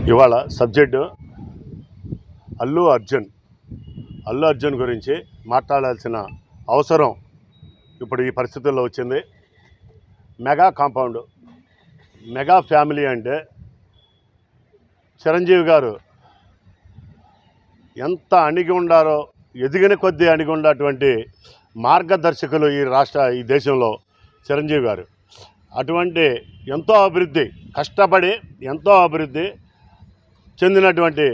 ఇవాళ సబ్జెక్టు అల్లు అర్జున్ గురించి మాట్లాడాల్సిన అవసరం ఇప్పుడు ఈ పరిస్థితుల్లో వచ్చింది. మెగా కాంపౌండ్, మెగా ఫ్యామిలీ అంటే చిరంజీవి గారు ఎంత అణిగి ఉండారో, ఎదిగిన కొద్దీ అణిగి ఉన్నటువంటి మార్గదర్శకులు ఈ దేశంలో చిరంజీవి గారు. అటువంటి ఎంతో అభివృద్ధి, కష్టపడి ఎంతో అభివృద్ధి చెందినటువంటి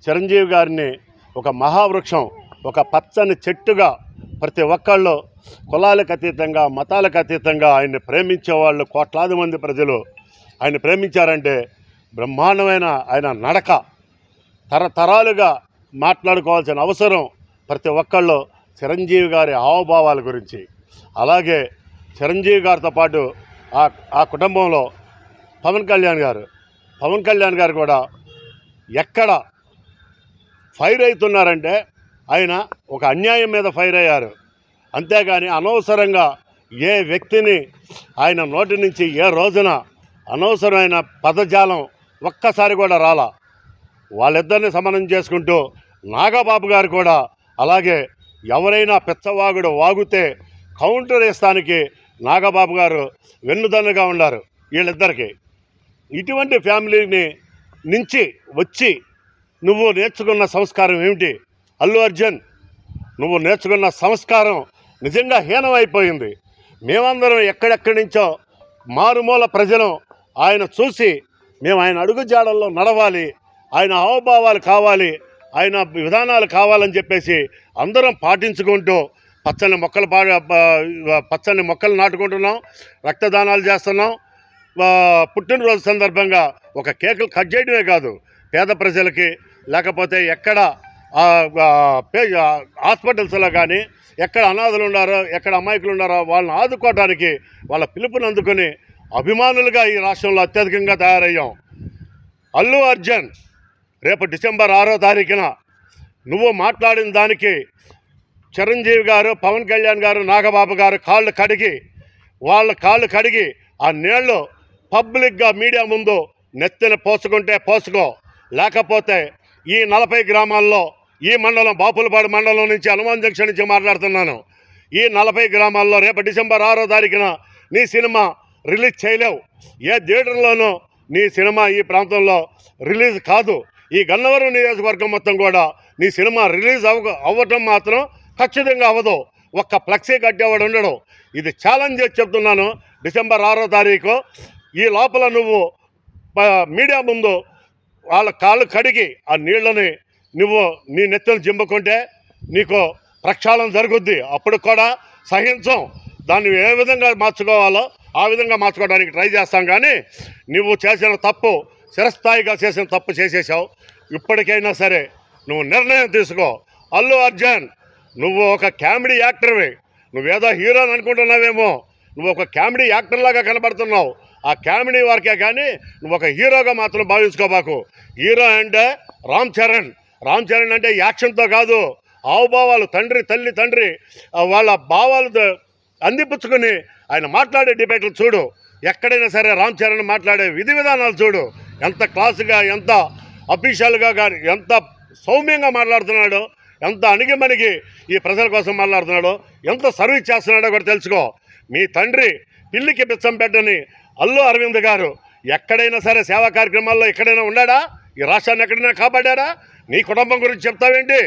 చిరంజీవి గారిని ఒక మహావృక్షం, ఒక పచ్చని చెట్టుగా ప్రతి ఒక్కళ్ళు కులాలకు అతీతంగా, మతాలకు అతీతంగా ఆయన్ని ప్రేమించేవాళ్ళు కోట్లాది మంది ప్రజలు ఆయన ప్రేమించారంటే బ్రహ్మాండమైన ఆయన నడక తరతరాలుగా మాట్లాడుకోవాల్సిన అవసరం ప్రతి ఒక్కళ్ళు చిరంజీవి గారి హావభావాల గురించి. అలాగే చిరంజీవి గారితో పాటు ఆ కుటుంబంలో పవన్ కళ్యాణ్ గారు కూడా ఎక్కడ ఫైర్ అవుతున్నారంటే ఆయన ఒక అన్యాయం మీద ఫైర్ అయ్యారు. అంతేగాని అనవసరంగా ఏ వ్యక్తిని ఆయన నోటి నుంచి ఏ రోజున అనవసరమైన పదజాలం ఒక్కసారి కూడా రాలా. వాళ్ళిద్దరిని సమన్వయం చేసుకుంటూ నాగబాబు గారు కూడా అలాగే ఎవరైనా పిచ్చవాగుడు వాగుతే కౌంటర్ వేస్తానికి నాగబాబు గారు వెన్నుదన్నుగా ఉన్నారు వీళ్ళిద్దరికీ. ఇటువంటి ఫ్యామిలీని నుంచి వచ్చి నువ్వు నేర్చుకున్న సంస్కారం ఏమిటి అల్లు అర్జున్? నువ్వు నేర్చుకున్న సంస్కారం నిజంగా హీనమైపోయింది. మేమందరం ఎక్కడెక్కడి నుంచో మారుమూల ప్రజలు ఆయన చూసి మేము ఆయన అడుగుజాడల్లో నడవాలి, ఆయన హావభావాలు కావాలి, ఆయన విధానాలు కావాలని చెప్పేసి అందరం పాటించుకుంటూ పచ్చని మొక్కలు నాటుకుంటున్నాం, రక్తదానాలు చేస్తున్నాం. పుట్టినరోజు సందర్భంగా ఒక కేకులు కట్ చేయడమే కాదు, పేద ప్రజలకి లేకపోతే ఎక్కడ హాస్పిటల్స్లో కానీ ఎక్కడ అనాథలు ఉన్నారో, ఎక్కడ అమాయకులు ఉన్నారో వాళ్ళని ఆదుకోవడానికి వాళ్ళ పిలుపుని అందుకొని అభిమానులుగా ఈ రాష్ట్రంలో అత్యధికంగా తయారయ్యాం. అల్లు అర్జున్ రేపు డిసెంబర్ 6వ తారీఖున నువ్వు మాట్లాడిన దానికి చిరంజీవి గారు, పవన్ కళ్యాణ్ గారు, నాగబాబు గారు వాళ్ళ కాళ్ళు కడిగి ఆ నీళ్లు పబ్లిక్గా మీడియా ముందు నెత్తిన పోసుకుంటే పోసుకో, లేకపోతే ఈ 40 గ్రామాల్లో ఈ మండలం బాపులపాడు మండలం నుంచి హనుమాన్ జంక్షన్ నుంచి మాట్లాడుతున్నాను. ఈ 40 గ్రామాల్లో రేపు డిసెంబర్ 6వ తారీఖున నీ సినిమా రిలీజ్ చేయలేవు. ఏ థియేటర్లోనూ నీ సినిమా ఈ ప్రాంతంలో రిలీజ్ కాదు. ఈ గన్నవరం నియోజకవర్గం మొత్తం కూడా నీ సినిమా రిలీజ్ అవ్వటం మాత్రం ఖచ్చితంగా అవ్వదు. ఒక్క ఫ్లెక్సీ కట్టేవాడు ఉండడు. ఇది ఛాలెంజ్ చేసి చెప్తున్నాను. డిసెంబర్ 6వ తారీఖు ఈ లోపల నువ్వు మీడియా ముందు వాళ్ళ కాళ్ళు కడిగి ఆ నీళ్ళని నువ్వు నీ నెత్తలు జింపుకుంటే నీకు ప్రక్షాళన జరుగుద్ది. అప్పుడు కూడా సహించం. దాన్ని ఏ విధంగా మార్చుకోవాలో ఆ విధంగా మార్చుకోవడానికి ట్రై చేస్తాం. కానీ నువ్వు చేసిన తప్పు, చిరస్థాయిగా చేసిన తప్పు చేసేసావు. ఇప్పటికైనా సరే నువ్వు నిర్ణయం తీసుకో. అల్లు అర్జున్, నువ్వు ఒక కామెడీ యాక్టర్వి. నువ్వేదో హీరోని అనుకుంటున్నావేమో, నువ్వు ఒక కామెడీ యాక్టర్లాగా కనబడుతున్నావు. ఆ కామెడీ వరకే కానీ నువ్వు ఒక హీరోగా మాత్రం భావించుకోబాకు. హీరో అంటే రామ్ చరణ్ అంటే యాక్షన్తో కాదు, హావభావాలు, తండ్రి వాళ్ళ భావాలు అందిపుచ్చుకుని ఆయన మాట్లాడే డిబేట్లు చూడు. ఎక్కడైనా సరే రామ్ చరణ్ మాట్లాడే విధి విధానాలు చూడు. ఎంత క్లాసుగా, ఎంత అఫీషియల్గా కానీ, ఎంత సౌమ్యంగా మాట్లాడుతున్నాడో, ఎంత అణిగిమణిగి ఈ ప్రజల కోసం మాట్లాడుతున్నాడో, ఎంత సర్వీస్ చేస్తున్నాడో కూడా తెలుసుకో. మీ తండ్రి పిల్లికి బిచ్చం పెట్టని అల్లు అరవింద్ గారు ఎక్కడైనా సరే సేవా కార్యక్రమాల్లో ఎక్కడైనా ఉన్నాడా? ఈ రాష్ట్రాన్ని ఎక్కడైనా కాపాడారా? నీ కుటుంబం గురించి చెప్తావేంటి?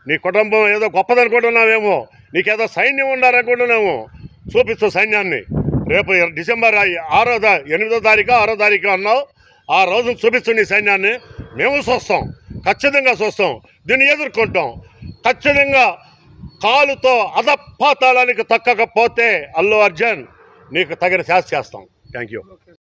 నీ కుటుంబం ఏదో గొప్పదనుకుంటున్నావేమో, నీకేదో సైన్యం ఉండాలనుకుంటున్నాము. చూపిస్తూ సైన్యాన్ని రేపు డిసెంబర్ 8వ తారీఖు 6వ తారీఖు అన్నావు. ఆ రోజున చూపిస్తూ నీ సైన్యాన్ని మేము చూస్తాం, ఖచ్చితంగా చూస్తాం, దీన్ని ఎదుర్కొంటాం. ఖచ్చితంగా కాలుతో అధపాతాళానికి తక్కకపోతే అల్లు అర్జున్ నీకు తగిన శాస్తి చేస్తాం. Thank you.